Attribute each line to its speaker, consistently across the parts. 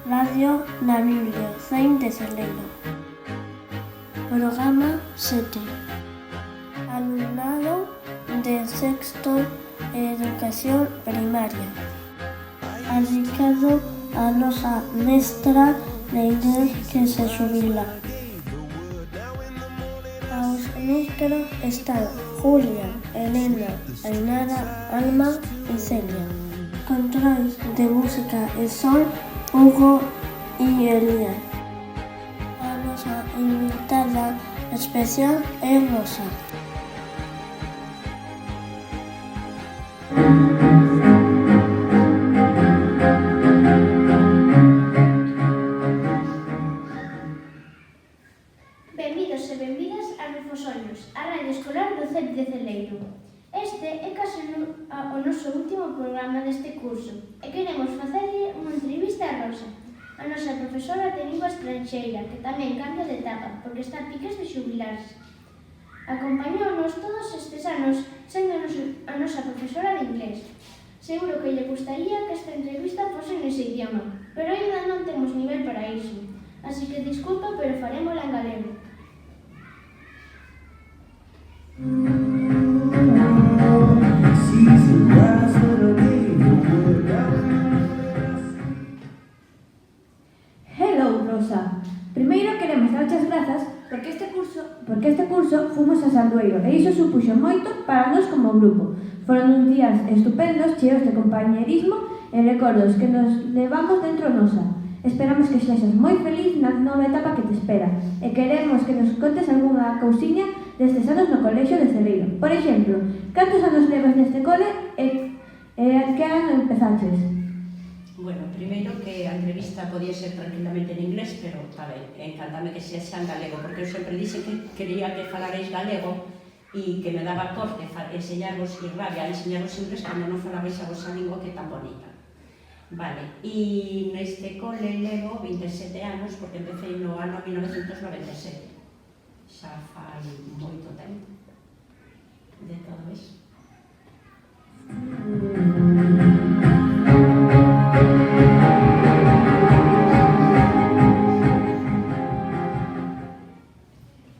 Speaker 1: Radio na Biblia, Zain de Celeiro. Programa 7. Alumnado de sexto educación primaria. Dedicado a nosa mestra de inglés que se xubila. Aos micros están Julia, Elena, Ainara, Alma e Celia. Controis de música e son Hugo e Elías. A nosa invitada especial é Rosa.
Speaker 2: Benvidos e benvidas a Refosolios, a radio escolar do CEP de Celeiro. Este é case o noso último programa deste curso e queremos facerlle unha entrevista a Rosa, a nosa profesora de lingua estranxeira, que tamén cambia de etapa porque está a piques de xubilarse. Acompañounos todos estes anos sendo a nosa profesora de inglés. Seguro que lle gustaría que esta entrevista fose nese idioma, pero ainda non temos nivel para iso, así que disculpa, pero farémola en galego.
Speaker 3: Hello, Rosa. Primeiro queremos darche as grazas porque este curso fomos a Saldueiro e iso supuxo moito para nós como grupo. Foron uns días estupendos, cheos de compañerismo e recordos que nos levamos dentro nosa. Esperamos que sexas moi feliz na nova etapa que te espera e queremos que nos contes algunha cousiña destes anos no colexio de Celeiro. Por exemplo, cantos anos levas neste cole e que ano empezaches?
Speaker 4: Bueno, primeiro que a entrevista podía ser tranquilamente en inglés, pero está ben, encantame que sexa en galego, porque eu sempre dixe que quería que falarais galego e que me daba corte enseñarvos e rabia enseñarvos inglés cando non falabais a vosa lingua que é tan bonita. Vale, e neste cole levo 27 anos porque empecé no ano 1997. Xa fai moito tempo de todo iso.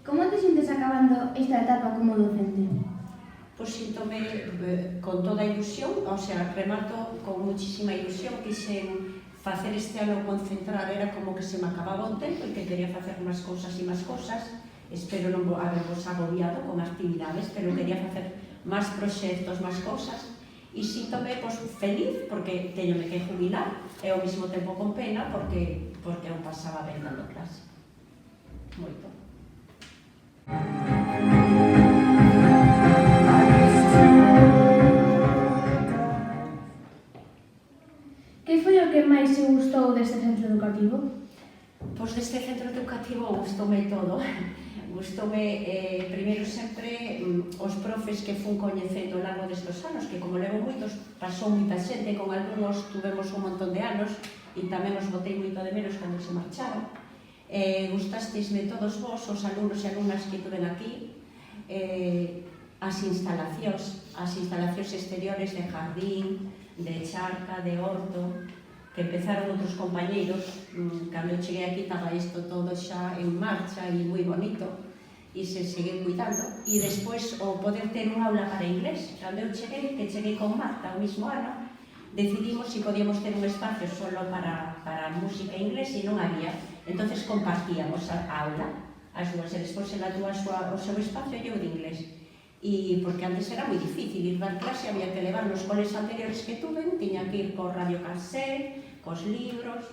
Speaker 2: Como te sientes acabando esta etapa como docente?
Speaker 4: Pois síntome con toda a ilusión, o sea, remato con muchísima ilusión, quixen facer este ano concentrar, era como que se me acababa o tempo e que quería facer máis cousas e máis cousas. Espero non habervos agobiado con actividades, pero quería facer máis proxectos, máis cousas. E síntome feliz porque teñome que jubilar e ao mesmo tempo con pena porque eu pasaba ben dando clase. Moito.
Speaker 2: Que foi o que máis se gustou deste centro educativo?
Speaker 4: Pois deste centro educativo gustoume todo. Gustoume, primeiro sempre, os profes que fun coñecendo ao largo destes anos, que como levo moitos, pasou moita xente, con algúns tuvemos un montón de anos e tamén os botei moito de menos cando se marcharon. Gustastisme todos vos, os alumnos e alumnas que tuven aquí, as instalacións exteriores de jardín, de charca, de horto, que empezaron outros compañeiros, cando eu cheguei aquí estaba isto todo xa en marcha e moi bonito, e se segue cuidando. E despois o poder ter un aula para inglés. Cando eu cheguei, que cheguei con Marta o mismo ano, decidimos se podíamos ter un espacio solo para música e inglés e non había. Entonces compartíamos a aula, as dúas, e despois ela túa o seu espacio e eu de inglés. E porque antes era moi difícil ir dar clase, había que levar nos coles anteriores que tuve, tiña que ir co radio cassette, cos libros,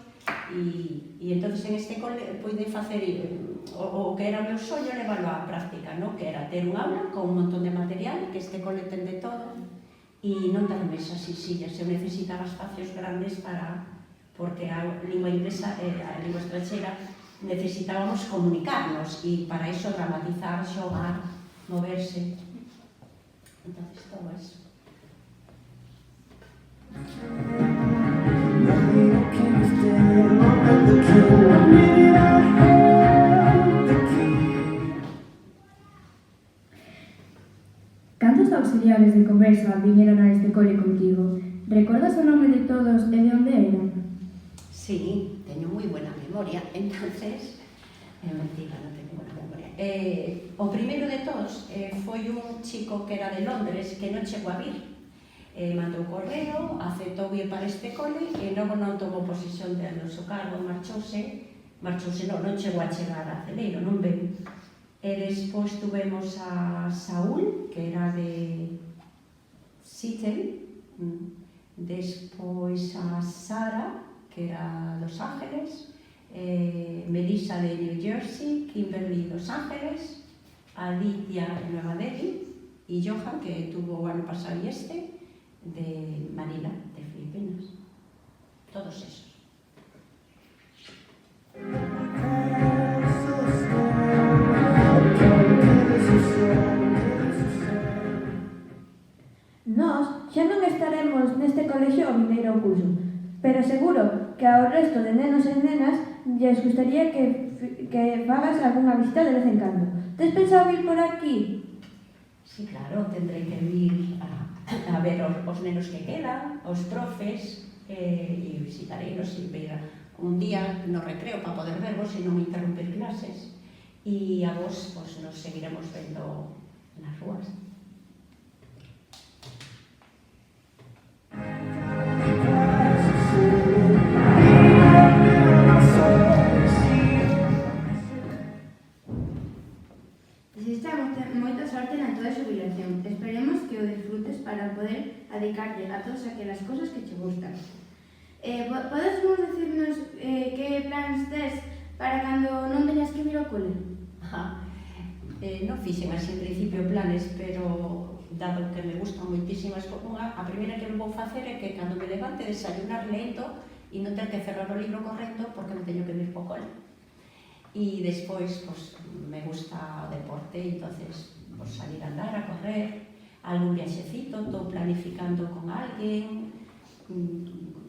Speaker 4: e entonces en este cole pude facer o que era o meu soño, levarlo á práctica, no? Que era ter un aula con un montón de material, que este cole ten de todo, e non ter mesas e sillas. Eu necesitaba espacios grandes porque a lingua inglesa, a lingua estranxeira, necesitábamos comunicarnos e para iso dramatizar, xogar, moverse. Entonces, todo eso.
Speaker 5: Cantos auxiliares de conversa viñeron a este cole contigo? Recordas o nome de todos e de onde eran?
Speaker 4: Sí, Sí, teño moi buena memoria, entonces... mentira, non teño buena memoria. O primeiro de todos foi un chico que era de Londres que non chegou a vir. Mandou correo, aceptou ir para este cole e logo non tomou posesión do seu cargo, marchouse non chegou a chegar a Celeiro, non veu. E despois tuvemos a Saúl, que era de Seattle, despois a Sara, que era de Los Ángeles, Melissa de New Jersey, Kimberly de Los Ángeles, Alicia de Nueva Delhi y Johan, que tuvo el año pasado y de Manila, de Filipinas. Todos esos.
Speaker 3: Nós xa non estaremos neste colexio o vindeiro curso, pero seguro que ao resto de nenos e nenas lles gustaría que fagas algunha visita de vez en cando. Tes pensado vir por aquí?
Speaker 4: Sí, claro, tendré que vir a ver os nenos que quedan, os profes, e visitareinos e ver un día no recreo para poder vervos e non interrumpir clases. E a vos nos seguiremos vendo nas rúas.
Speaker 6: Desexamos moita sorte na tua xubilación. Esperemos que o disfrutes para poder dedicarte a todas aquelas cosas que che gustan. Podes decirnos que plans tes para cando non teñas que vir ao cole?
Speaker 4: Non fixen así en principio planes, pero dado que me gustan moitísimas comunhas, a primeira que vou facer é que cando me levante desayunar lento e non ter que cerrar o libro correndo porque non teño que vir po cole. E despois, me gusta o deporte, entonces salir a andar, a correr, algún viaxecito, estou planificando con alguén,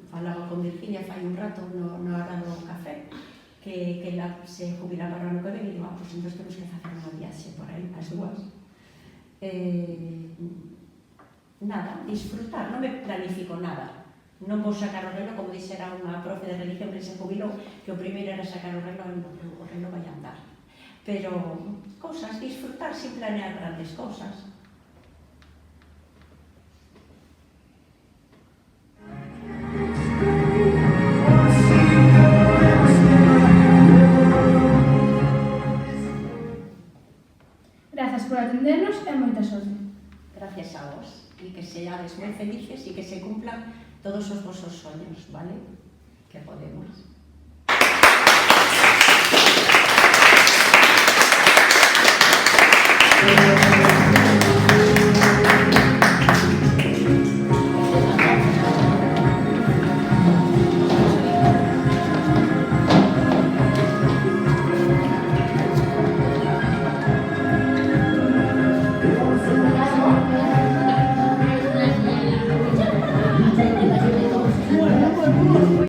Speaker 4: falaba con Virginia fai un rato no hora do café, que ela se jubila para o ano que ven e digo, entón temos que facer unha viaxe por aí, as dúas. Nada, disfrutar, non me planifico nada. Non vou sacar o reloj, como dixera unha profe de religión que se jubilou, que o primeiro era sacar o reloj e o reloj vai andar. Pero, cousas, disfrutar sin planear grandes cousas.
Speaker 2: Grazas por atendernos e moita sorte.
Speaker 4: Gracias a vos, e que seades moi felices e que se cumplan todos os vosos soños, vale? Que podemos.